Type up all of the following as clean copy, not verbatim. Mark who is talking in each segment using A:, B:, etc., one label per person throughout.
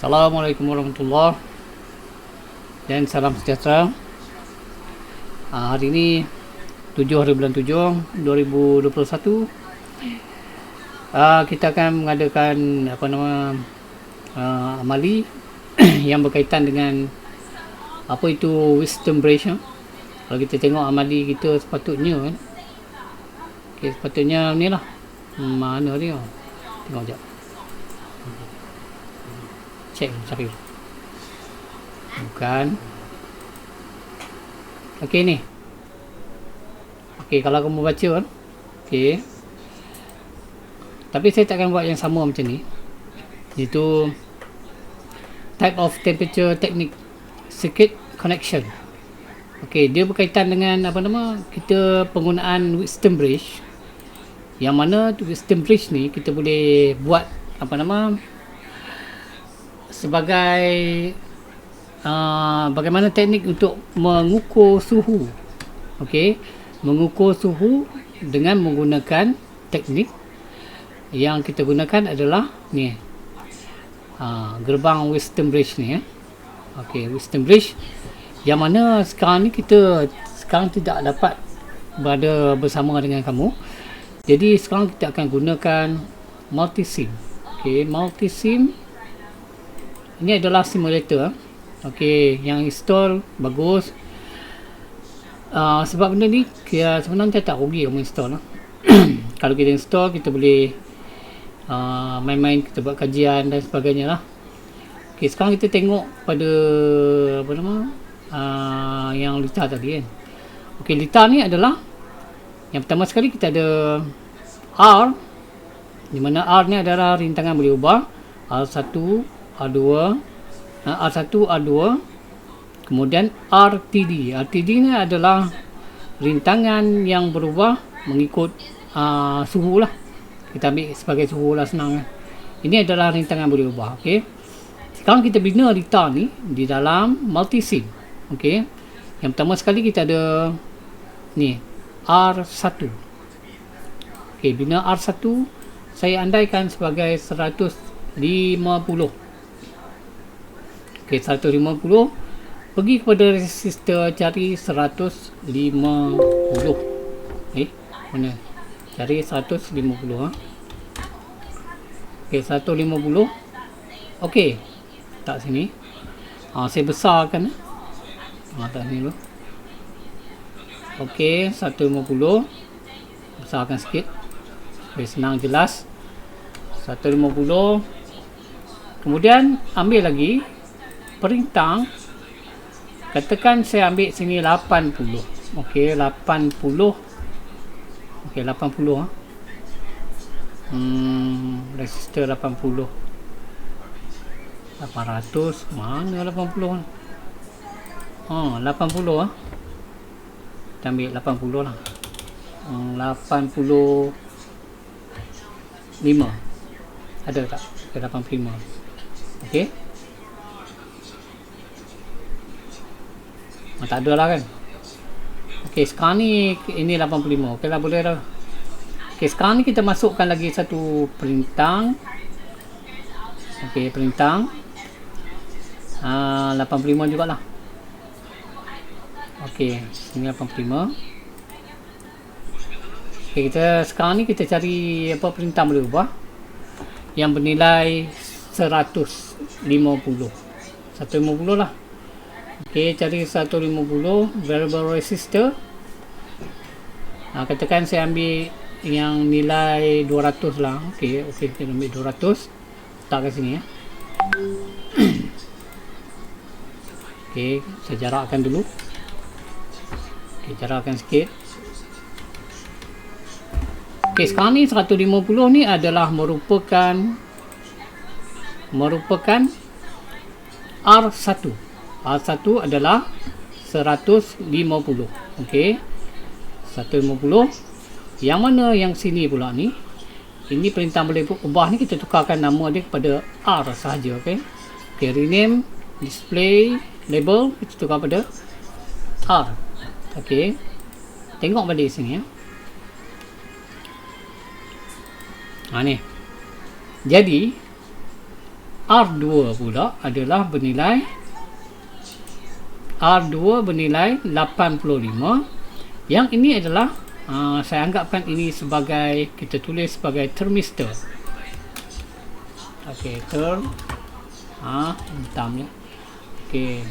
A: Assalamualaikum warahmatullahi dan salam sejahtera. Hari ini 7 hari bulan 7 2021. Kita akan mengadakan amali yang berkaitan dengan apa itu wisdom bridge. Kalau kita tengok amali kita sepatutnya sepatutnya ni lah. Mana dia? Tengok jap. Cek cari. Bukan. Okey ni. Okey, kalau kamu baca kan. Okey. Tapi saya tak akan buat yang sama macam ni. Itu type of temperature technique, circuit connection. Okey, dia berkaitan dengan kita penggunaan wisdom bridge. Yang mana wisdom bridge ni kita boleh buat sebagai bagaimana teknik untuk mengukur suhu. Okey, mengukur suhu dengan menggunakan teknik yang kita gunakan adalah ni. Gerbang wisdom bridge ni. Okey, wisdom bridge yang mana sekarang ni kita tidak dapat berada bersama dengan kamu. Jadi sekarang kita akan gunakan multisim. Okey, multisim ini adalah simulator. Okey, yang install bagus. Sebab benda ni sebenarnya tak rugi kamu install. Kalau kita install, kita boleh main-main, kita buat kajian dan sebagainya lah. Okey, sekarang kita tengok pada yang litar tadi kan. Okey, litar ni adalah yang pertama sekali kita ada R, di mana R ni adalah rintangan boleh ubah. R1, R2, R1, R2, kemudian RTD. RTD ni adalah rintangan yang berubah mengikut suhu lah. Kita ambil sebagai suhu lah, senang kan. Ini adalah rintangan boleh ubah. Okey, sekarang kita bina litar ni di dalam multisim. Okey, yang pertama sekali kita ada ni R1. Okey, bina R1 saya andaikan sebagai 150. Okey, 150. Pergi kepada resistor, cari 150. Mana? Cari 150. Okey, 150. Okey, tak sini. Saya besarkan. Tak sini dulu. Okey, 150. Besarkan sikit supaya senang jelas. 150. Kemudian ambil lagi perintang. Katakan saya ambil sini 80. Okey, 80. Okey, 80. Resistor 80. 800. Mana 80? 80. Kita ambil 80 lah. 85. Ada tak? 85. Okey. Tak ada lah kan. Okey, sekarang ni ini 85. Okey lah, boleh dah. Okey, sekarang ni kita masukkan lagi satu perintang. Okey, perintang 85 jugalah. Okey, sini 85. Okey, sekarang ni kita cari perintah boleh ubah yang bernilai 150. 150 lah. Okey, cari 150 variable resistor. Katakan saya ambil yang nilai 200 lah. Okey, kita ambil 200. Letak kat sini ya. Okey, saya jarakkan dulu. Okey, jarakkan sikit. Okey, sekarang ni 150 ni adalah merupakan R1. R1 adalah 150. Okey, 150. Yang mana yang sini pula ni, ini perintah boleh ubah ni, kita tukarkan nama dia kepada R sahaja. Okey, rename display label kita tukar pada R. Okey, tengok balik sini ya. Ni. Jadi R2 pula adalah bernilai R2 bernilai 85. Yang ini adalah saya anggapkan ini sebagai, kita tulis sebagai termistor. Okey, term hitam ya. Okey,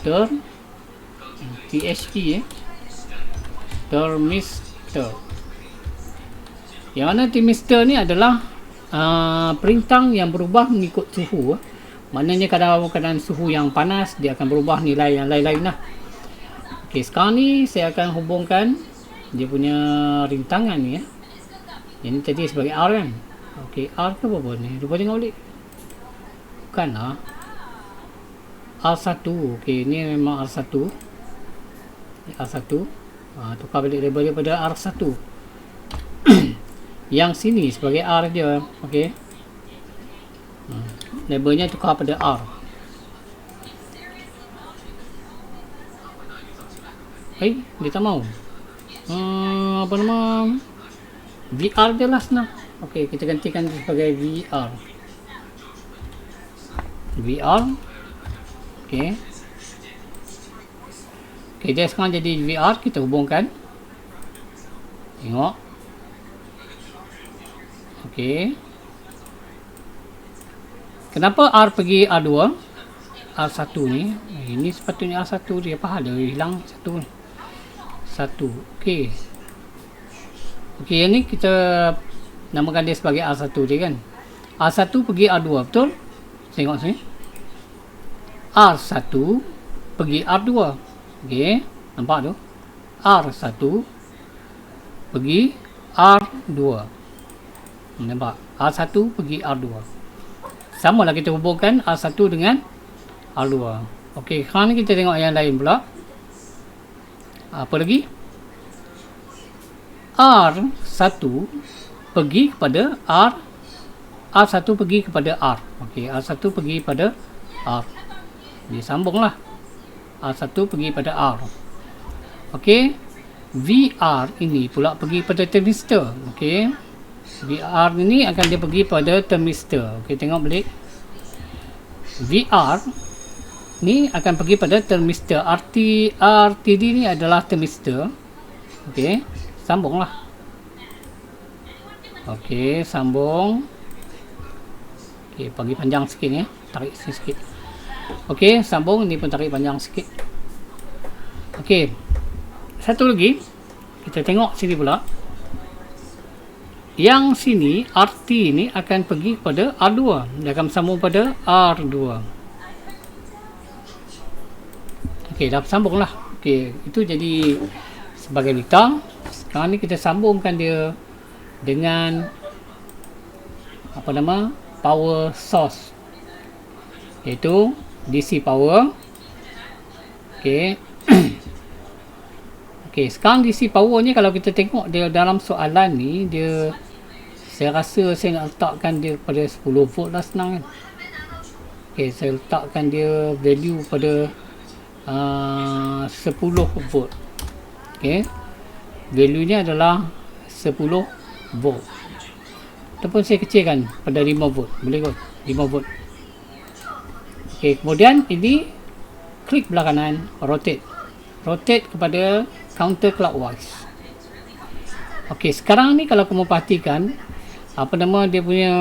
A: term THE termistor. Yang mana termistor ni adalah perintang yang berubah mengikut suhu. Maknanya kadang-kadang suhu yang panas, dia akan berubah nilai yang lain-lain lah. Okey, sekarang ni saya akan hubungkan dia punya rintangan ni ya. Yang ni tadi sebagai R kan. Okey, R ke apa ni? Cuba tengok balik. Bukan lah. R1. Okey, ni memang R1. R1. Tukar balik label dia pada R1. Yang sini sebagai R je. Okey. Labelnya tukar pada R. Dia tak mau. Apa nama? VR dia lah senang. Okey, kita gantikan sebagai VR. VR. Okey. Okey, dia sekarang jadi VR. Kita hubungkan. Tengok. Okey. Kenapa R pergi R2? R1 ni. Ini sepatutnya R1 dia. Apa hal dia hilang satu. Okey. Okey, yang ni kita namakan dia sebagai R1 je kan. R1 pergi R2, betul? Tengok sini. R1 pergi R2. Okey, nampak tu? R1 pergi R2. Nampak? R1 pergi R2. Sama lah kita hubungkan R1 dengan R2. Okey, sekarang ni kita tengok yang lain pula. Apa lagi? R1 pergi kepada R. R1 pergi kepada R. Okey, R1 pergi pada R. Dia sambunglah. R1 pergi pada R. Okey. VR ini pula pergi pada termistor. Okey. VR ini akan dia pergi pada termistor. Okey, tengok balik. VR ni akan pergi pada termistor. RTD ni adalah termistor. Okey, sambunglah. Okey, sambung. Okey, bagi panjang sikit ya. Tarik sikit. Okey, sambung. Ni pun tarik panjang sikit. Okey. Satu lagi. Kita tengok sini pula. Yang sini RT ni akan pergi kepada R2. Dia akan sambung pada R2. Okey, dah sambung lah. Okey, itu jadi sebagai lita. Sekarang ni kita sambungkan dia dengan apa nama? Power source. Iaitu DC power. Okey. Okey, sekarang DC power ni kalau kita tengok dia dalam soalan ni, dia saya rasa saya nak letakkan dia pada 10 volt lah, senang kan. Okey, saya letakkan dia value pada 10 volt. Okey. Value nya adalah 10 volt. Ataupun saya kecilkan pada 5 volt. Boleh kot? 5 volt. Okey, kemudian ini klik belah kanan, rotate. Rotate kepada counter clockwise. Okey, sekarang ni kalau kamu perhatikan apa nama dia punya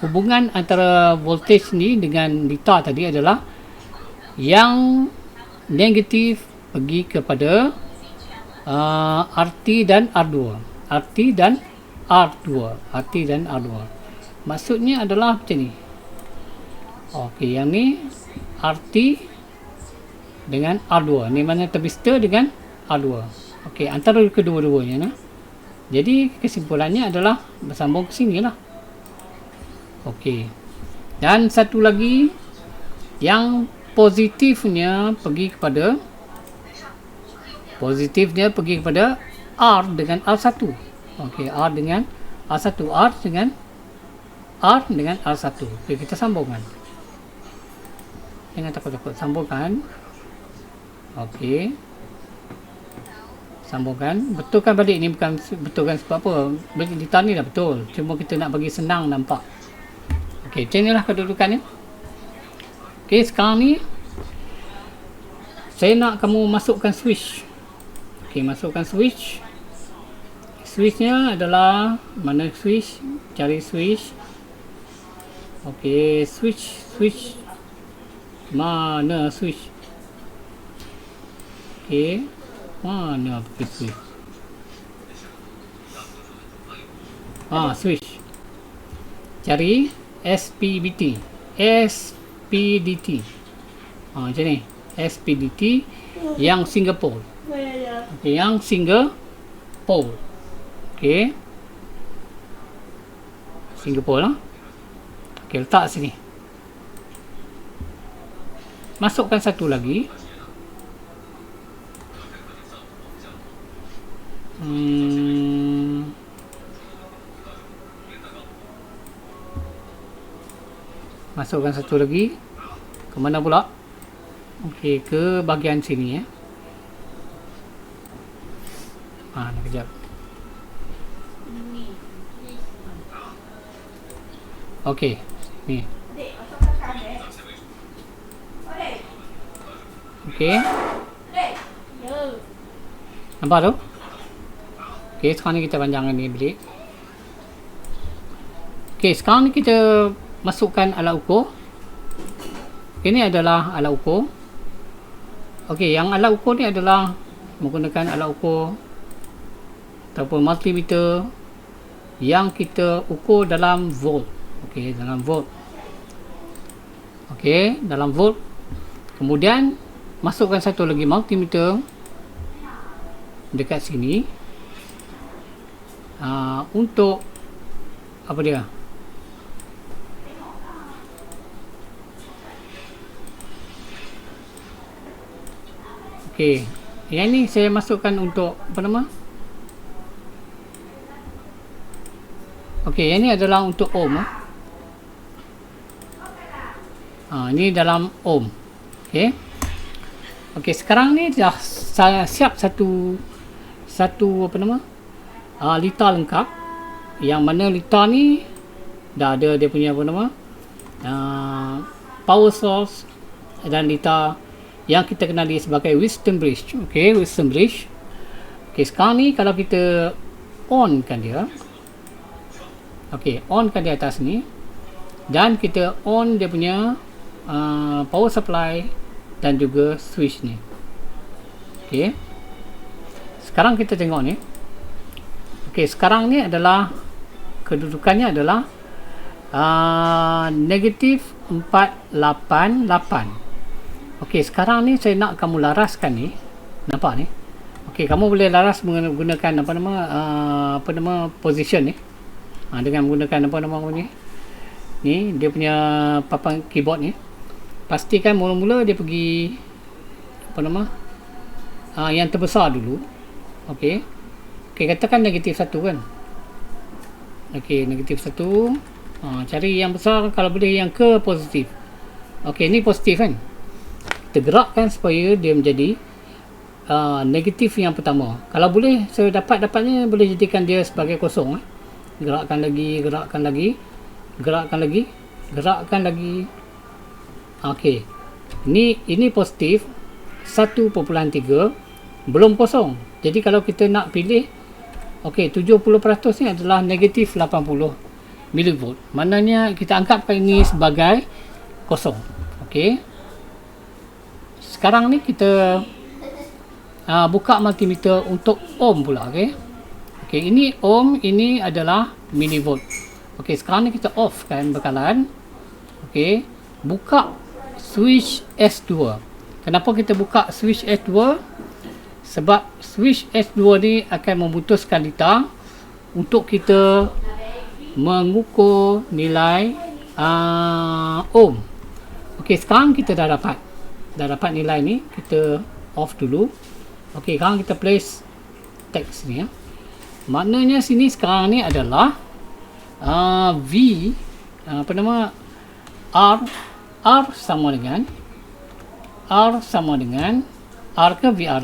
A: hubungan antara voltage ni dengan lita tadi adalah yang negatif pergi kepada RT dan R2. RT dan R2. RT dan R2. Maksudnya adalah macam ni. Okey, yang ni RT dengan R2. Ni mana termistor dengan R2. Okey, antara kedua-duanya nah. Jadi kesimpulannya adalah bersambung ke sini lah. Okey. Dan satu lagi yang positifnya pergi kepada R dengan R1. Okey, R dengan R1, R dengan R1. Okey, kita sambungkan. Jangan takut-takut, sambungkan. Okey. Sambungkan, betulkan balik. Ni bukan betulkan sebab apa, lita ni dah betul, cuma kita nak bagi senang nampak. Okey, macam inilah kedudukannya. Okey, sekarang ni saya nak kamu masukkan switch. Okey, masukkan switch. Switchnya adalah mana switch? Cari switch. Okey, switch mana switch? Okey, mana switch? Switch. Cari SPDT. Macam ni. SPDT yang Singapore. Okey, yang Singapore. Okey. Singapore lah. Okey, letak sini. Masukkan satu lagi. Masukkan satu lagi. Ke mana pula? Okey, ke bahagian sini ya. Nak kejap. Okey, ni. Okey. Nampak tu? Okey, sekarang ni kita panjangkan ni bilik. Okey, sekarang ni kita masukkan alat ukur. Ini adalah alat ukur. Okey, yang alat ukur ni adalah menggunakan alat ukur ataupun multimeter yang kita ukur dalam volt. Okey, dalam volt. Okey, dalam volt. Kemudian masukkan satu lagi multimeter dekat sini. Untuk apa dia? Okey, yang ni saya masukkan untuk apa nama? Okey, yang ni adalah untuk ohm. Ini dalam ohm. Okey. Okey, sekarang ni dah saya siap satu apa nama? Lita lengkap. Yang mana lita ni dah ada dia punya apa nama? Power source dan lita yang kita kenali sebagai Wheatstone bridge. Okey, Wheatstone bridge. Okey, sekarang ni kalau kita onkan dia. Okey, onkan di atas ni dan kita on dia punya power supply dan juga switch ni. Okey. Sekarang kita tengok ni. Okey, sekarang ni adalah kedudukannya adalah negatif 488. Okey, sekarang ni saya nak kamu laraskan ni. Nampak ni? Okey, kamu boleh laras menggunakan apa nama position ni. Dengan menggunakan apa nama ni. Ni dia punya papan keyboard ni. Pastikan mula-mula dia pergi apa nama? Yang terbesar dulu. Okey. Okey, katakan negatif 1 kan. Okey, negatif 1. Cari yang besar, kalau boleh yang ke positif. Okey, ni positif kan. Kita gerakkan supaya dia menjadi negatif yang pertama. Kalau boleh, saya dapatnya boleh jadikan dia sebagai kosong. Gerakkan lagi. Okey. Ini positif 1.3, belum kosong. Jadi kalau kita nak pilih, okey, 70% ni adalah negatif 80 mV. Maknanya kita anggapkan ini sebagai kosong. Okey. Sekarang ni kita buka multimeter untuk ohm pula. Okey. Okey, ini ohm, ini adalah milivolt. Okey, sekarang ni kita off kan bekalan. Okey, buka switch S2. Kenapa kita buka switch S2? Sebab switch S2 ni akan memutuskan lita untuk kita mengukur nilai ohm. Okey, sekarang kita dah dapat nilai ni. Kita off dulu. Okey, sekarang kita place text ni ya. Maknanya sini sekarang ni adalah V R sama dengan R ke VR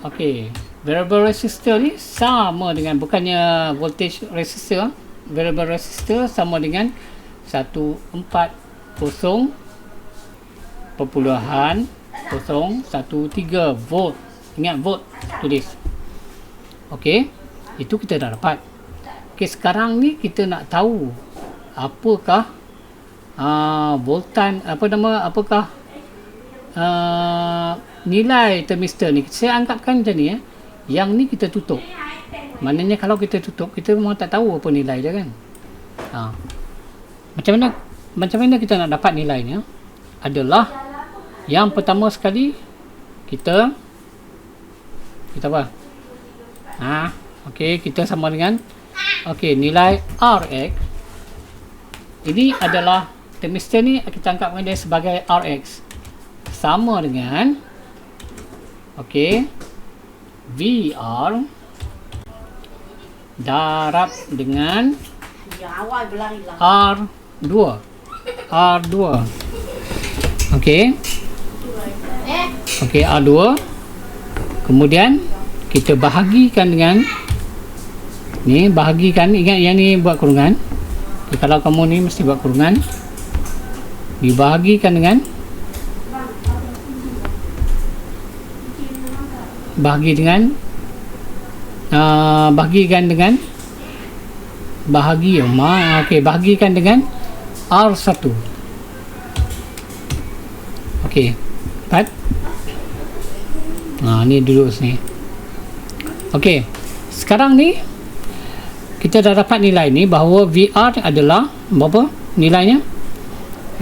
A: Okey, variable resistor ni sama dengan, bukannya voltage resistor, variable resistor sama dengan 140.013 volt. Ingat volt, tulis. Okey, itu kita dah dapat. Okey, sekarang ni kita nak tahu apakah voltan, apakah nilai termistor ni. Saya anggapkan macam ni, yang ni kita tutup. Maknanya kalau kita tutup, kita memang tak tahu apa nilai dia kan. Macam mana kita nak dapat nilainya? Adalah yang pertama sekali kita apa? Okey, kita sama dengan nilai Rx. Ini adalah termistor ni, kita anggapkan dia sebagai Rx. Sama dengan VR darab dengan R2. Okey, R2. Kemudian kita bahagikan dengan ni, bahagikan, ingat yang ni buat kurungan. Kalau kamu ni mesti buat kurungan, dibahagikan dengan bahagikan dengan R1. Okey, dapat? Ni duduk sini. Okey, sekarang ni kita dah dapat nilai ni, bahawa VR adalah berapa nilainya?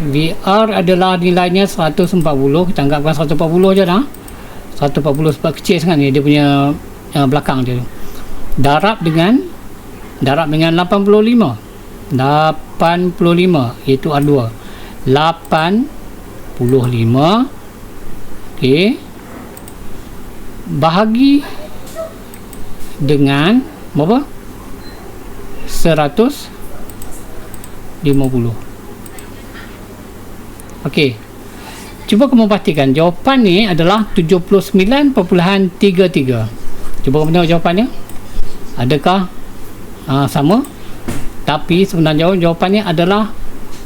A: VR adalah nilainya 140. Kita anggapkan 140 je dah. 140 sebab kecil sangat ni dia punya belakang dia. Darab dengan 85 iaitu R2. 85. Okey, bahagi dengan berapa? 150. Okey, cuba kamu pastikan jawapan ni adalah 79.33. Cuba kamu tengok jawapannya, adakah sama? Tapi sebenarnya jawapannya adalah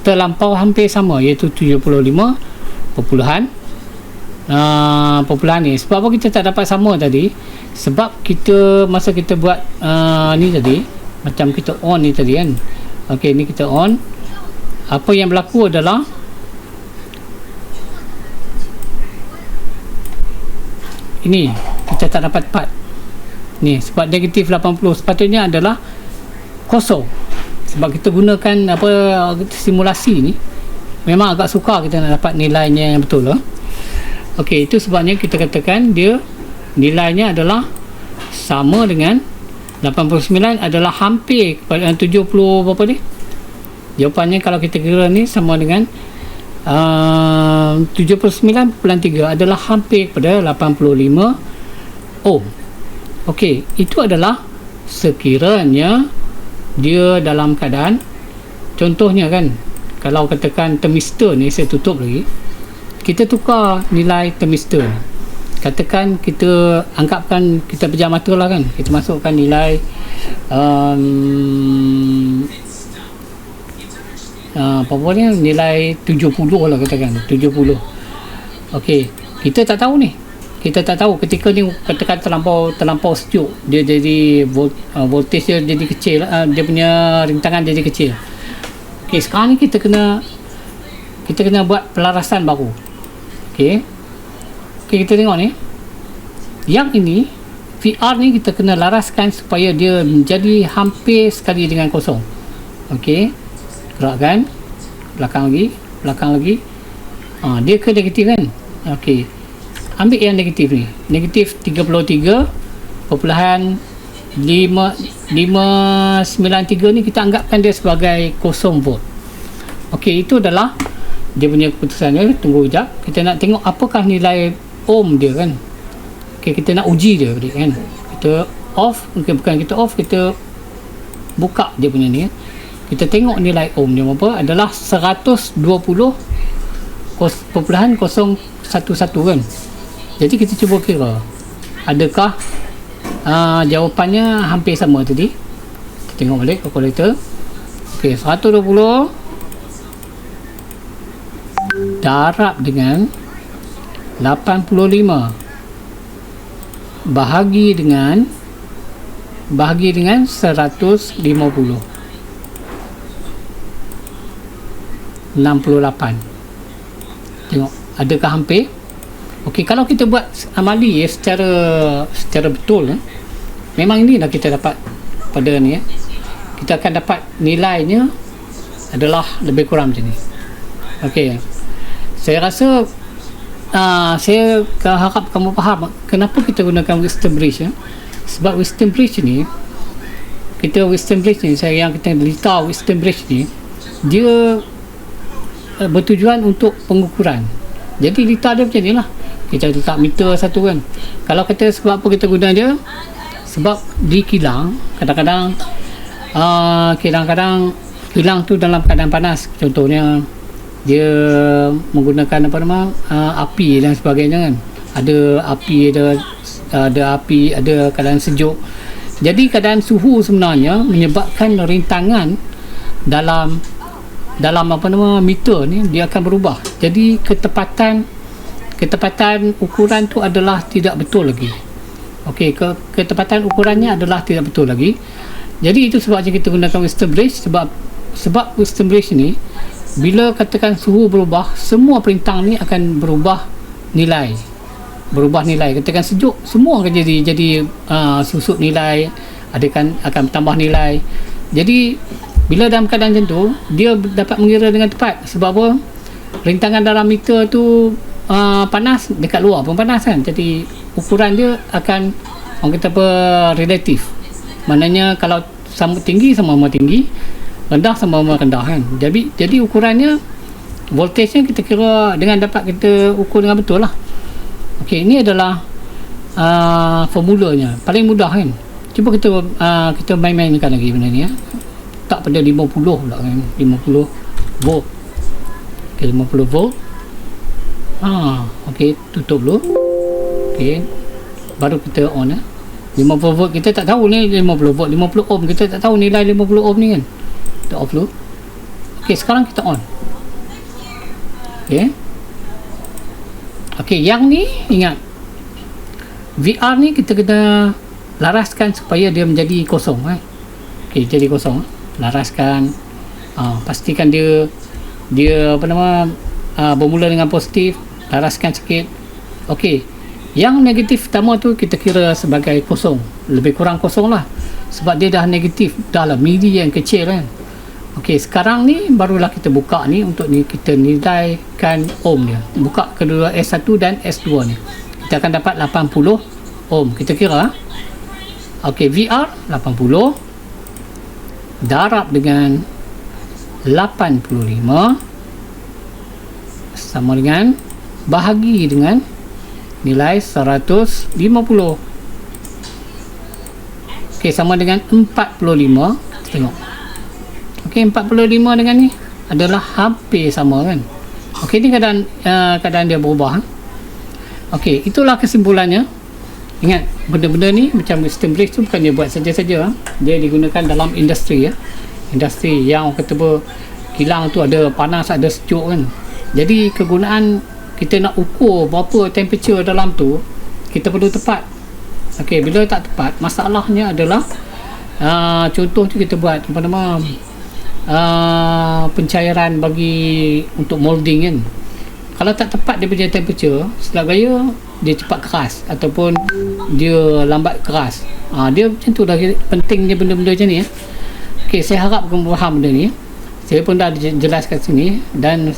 A: terlampau hampir sama, iaitu 75 populahan ni. Sebab apa kita tak dapat sama tadi? Sebab kita masa kita buat ni tadi, macam kita on ni tadi kan. Okey, ni kita on. Apa yang berlaku adalah ini kita tak dapat part ni, sebab negatif 80 sepatutnya adalah kosong. Sebab kita gunakan simulasi ni, memang agak sukar kita nak dapat nilainya yang betul lah. Okey, itu sebabnya kita katakan dia nilainya adalah sama dengan 89, adalah hampir kepada 70 berapa ni. Jawapannya kalau kita kira ni sama dengan 79.3, adalah hampir kepada 85 ohm. Okey, itu adalah sekiranya dia dalam keadaan, contohnya kan, kalau katakan termistor ni saya tutup lagi, kita tukar nilai termistor. Katakan kita anggapkan kita pejam mata lah kan, kita masukkan nilai apa ni, nilai 70 lah katakan, 70. Okey, kita tak tahu ni, kita tak tahu ketika ni katakan terlampau sejuk, dia jadi voltage dia jadi kecil, dia punya rintangan jadi kecil. Okey, sekarang ni kita kena buat pelarasan baru. Okey, kita tengok ni, yang ini VR ni kita kena laraskan supaya dia menjadi hampir sekali dengan kosong. Okey, gerakkan belakang lagi, dia ke negatif kan. Okey, ambil yang negatif ni, negatif 33.593 ni kita anggapkan dia sebagai kosong volt. Okey, itu adalah dia punya keputusannya. Tunggu sekejap, kita nak tengok apakah nilai ohm dia kan. Okey, kita nak uji dia kan. Kita off, bukan kita off, kita buka dia punya ni. Kita tengok nilai ohm dia berapa, adalah 120.011 kan. Jadi kita cuba kira adakah jawapannya hampir sama tadi? Kita tengok balik kalkulator. Okey, 120 darab dengan 85 bahagi dengan 150. 68. Tengok, adakah hampir? Okey, kalau kita buat amali secara betul, memang inilah kita dapat pada ni. Kita akan dapat nilainya adalah lebih kurang macam ni. Okey, saya rasa saya harap kamu faham kenapa kita gunakan Western Bridge. Sebab Western Bridge ni, yang kita letak Western Bridge ni, dia bertujuan untuk pengukuran. Jadi letak dia macam ni lah, kita letak meter satu kan. Kalau kata sebab apa kita guna dia, sebab di kilang kadang-kadang kilang tu dalam keadaan panas, contohnya dia menggunakan api dan sebagainya kan. Ada api, ada keadaan sejuk. Jadi keadaan suhu sebenarnya menyebabkan rintangan dalam meter ni dia akan berubah. Jadi ketepatan ukuran tu adalah tidak betul lagi. Okey, ketepatan ukurannya adalah tidak betul lagi. Jadi itu sebabnya kita gunakan Western Bridge. Sebab Western Bridge ni, bila katakan suhu berubah, semua perintang ni akan berubah nilai. Katakan sejuk, semua akan jadi susut nilai, akan tambah nilai. Jadi bila dalam keadaan macam tu, dia dapat mengira dengan tepat. Sebab apa? Rintangan dalam meter tu panas, dekat luar pun panas kan. Jadi ukuran dia akan, orang kata apa, relatif. Maknanya kalau sama tinggi, rendah sama rendah kan. Jadi ukurannya, voltage-nya kita kira dengan dapat kita ukur dengan betul lah. Okey, ini adalah formulanya. Paling mudah kan. Cuba kita main-mainkan lagi benda ni. Tak pada 50 pula kan. 50 volt. Okey, 50 volt. Okey, tutup dulu. Okey, baru kita on 50 volt kita tak tahu ni 50 volt, 50 ohm kita tak tahu nilai 50 ohm ni kan. Kita off dulu. Okey, sekarang kita on. Okey, yang ni ingat, VR ni kita kena laraskan supaya dia menjadi kosong kan. Okey, jadi kosong. Laraskan, pastikan dia bermula dengan positif, laraskan sikit. Okey, yang negatif pertama tu kita kira sebagai kosong, lebih kurang kosong lah, sebab dia dah negatif, dah lah mili yang kecil kan. Okey, sekarang ni barulah kita buka ni untuk kita nilaikan ohm dia. Buka kedua S1 dan S2 ni, kita akan dapat 80 ohm. Kita kira okey, VR 80 darab dengan 85 sama dengan bahagi dengan nilai 150. Okey, sama dengan 45. Kita tengok. Okey, 45 dengan ni adalah hampir sama kan. Okey, ni keadaan dia berubah. Okey, itulah kesimpulannya. Ingat, benda-benda ni macam Western Bridge tu bukan dia buat saja-saja. Dia digunakan dalam industri industri yang kata kilang tu ada panas, ada sejuk kan. Jadi kegunaan kita nak ukur berapa temperature dalam tu, kita perlu tepat. Okey, bila tak tepat, masalahnya adalah contoh tu kita buat pencairan bagi untuk molding kan. Kalau tak tepat dia punya temperature, silap gaya dia cepat keras ataupun dia lambat keras. Dia macam tu dah pentingnya benda-benda macam ni. Okey, saya harap kamu faham benda ni. Saya pun dah jelaskan sini, dan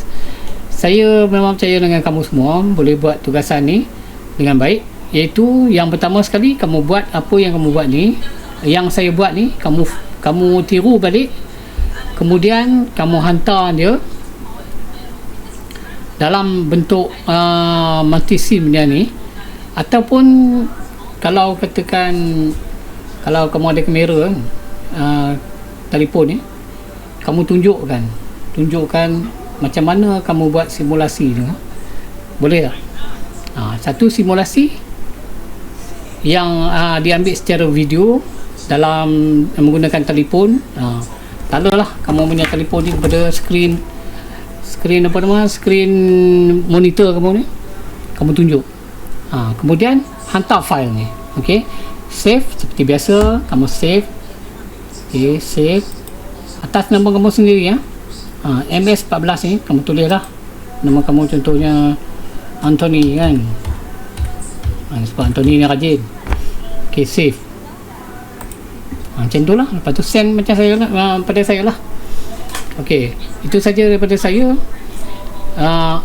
A: saya memang percaya dengan kamu semua boleh buat tugasan ni dengan baik. Iaitu yang pertama sekali, kamu buat apa yang kamu buat ni, yang saya buat ni, kamu tiru balik, kemudian kamu hantar dia dalam bentuk multisim dia ni. Ataupun kalau katakan, kalau kamu ada kamera telefon ni, kamu tunjukkan macam mana kamu buat simulasi tu. Boleh tak? Satu simulasi yang diambil secara video dalam menggunakan telefon. Tak adalah kamu punya telefon ni kepada skrin monitor kamu ni, kamu tunjuk. Kemudian hantar file ni. Okey, save seperti biasa, kamu save. Okey, save atas nama kamu sendiri ya. MS14 ni kamu tulislah nama kamu, contohnya Anthony kan. Sebab Anthony ni rajin. Okey, save. Macam tu lah. Lepas tu send macam saya lah, pada saya lah. Okey, itu saja daripada saya.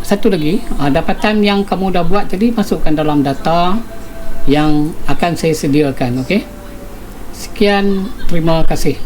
A: Satu lagi, dapatan yang kamu dah buat tadi masukkan dalam data yang akan saya sediakan. Okey, sekian, terima kasih.